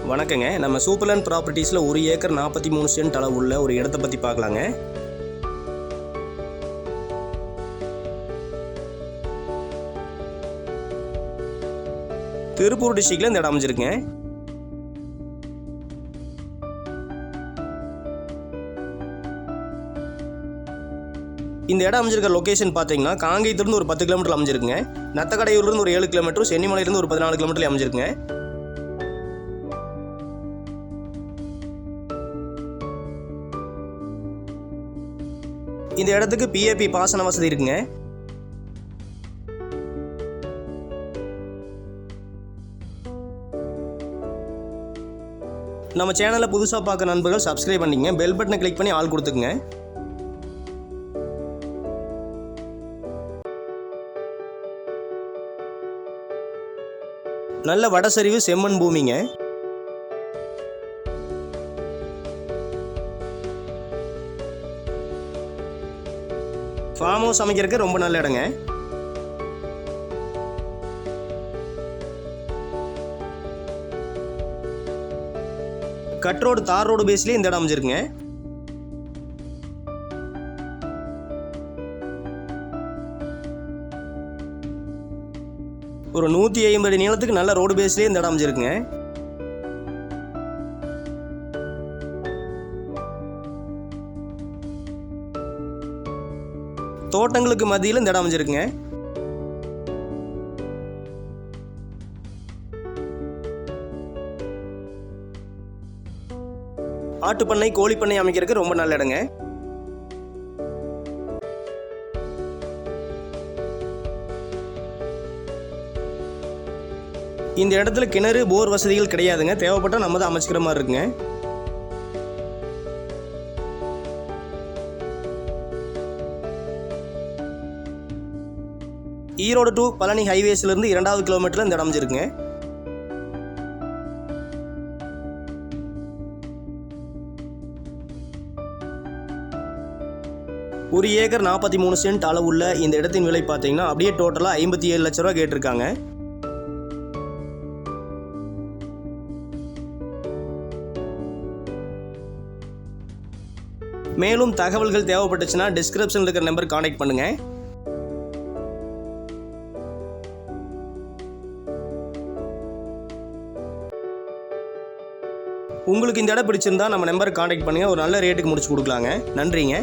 வணக்கங்க. நம்ம சூப்பர்லேண்ட் ப்ராப்பர்ட்டிஸில் 1 acre 43 send அளவுள்ள ஒரு இடத்த பற்றி பார்க்கலாங்க. திருப்பூர் டிஸ்ட்ரிக்டில் இந்த இடம் அமைஞ்சிருக்குங்க. இந்த இடம் அமைஞ்சிருக்க லொக்கேஷன் பார்த்தீங்கன்னா காங்கேயத்துலேருந்து ஒரு 10 கிலோமீட்டர் அமைஞ்சிருக்குங்க. நத்தக்கடையூர்லேருந்து ஒரு 7 கிலோமீட்டர், சென்னிமலையிலேருந்து ஒரு 14 கிலோமீட்டர் அமைஞ்சிருக்குங்க. இந்த இடத்துக்கு பிஏபி பாசன வசதி இருக்குங்க. நம்ம சேனலை புதுசாக பார்க்க நண்பர்கள் சப்ஸ்கிரைப் பண்ணிங்க, பெல் பட்டனை கிளிக் பண்ணி ஆல் கொடுத்துக்குங்க. நல்ல வடசரிவு செம்மண் பூமிங்க. ஃபார்ம் ஹவுஸ் அமைக்கிறதுக்கு ரொம்ப நல்ல இடங்க. கட் ரோடு தார் ரோடு பேஸ்லேயே இந்த இடம் அமைஞ்சிருக்குங்க. ஒரு 150 அடி நீளத்துக்கு நல்ல ரோடு பேஸ்லேயே இந்த இடம் அமைஞ்சிருக்குங்க. தோட்டங்களுக்கு மத்தியில் இந்த இடம் அமைஞ்சிருக்குங்க. ஆட்டுப்பண்ணை, கோழிப்பண்ணை அமைக்கிறதுக்கு ரொம்ப நல்ல இடங்க. இந்த இடத்துல கிணறு, போர் வசதிகள் கிடையாதுங்க. தேவைப்பட்டால் நம்ம தான் அமைச்சிக்கிற மாதிரி இருக்குங்க. ஈரோடு டு பழனி ஹைவேஸ்லேருந்து 2வது கிலோமீட்டரில் இந்த இடம் அமைஞ்சிருக்குங்க. ஒரு ஏக்கர் 43 சென்ட் அளவுள்ள இந்த இடத்தின் விலை பார்த்தீங்கன்னா அப்படியே டோட்டலாக 57 லட்ச ரூபா கேட்டிருக்காங்க. மேலும் தகவல்கள் தேவைப்பட்டுச்சுன்னா டிஸ்கிரிப்ஷனில் இருக்கிற நம்பர் கான்டாக்ட் பண்ணுங்கள். உங்களுக்கு இந்த இடம் பிடிச்சிருந்தா நம்ம நம்பருக்கு கான்டாக்ட் பண்ணுங்கள். ஒரு நல்ல ரேட்டுக்கு முடிச்சு கொடுக்கலாங்க. நன்றிங்க.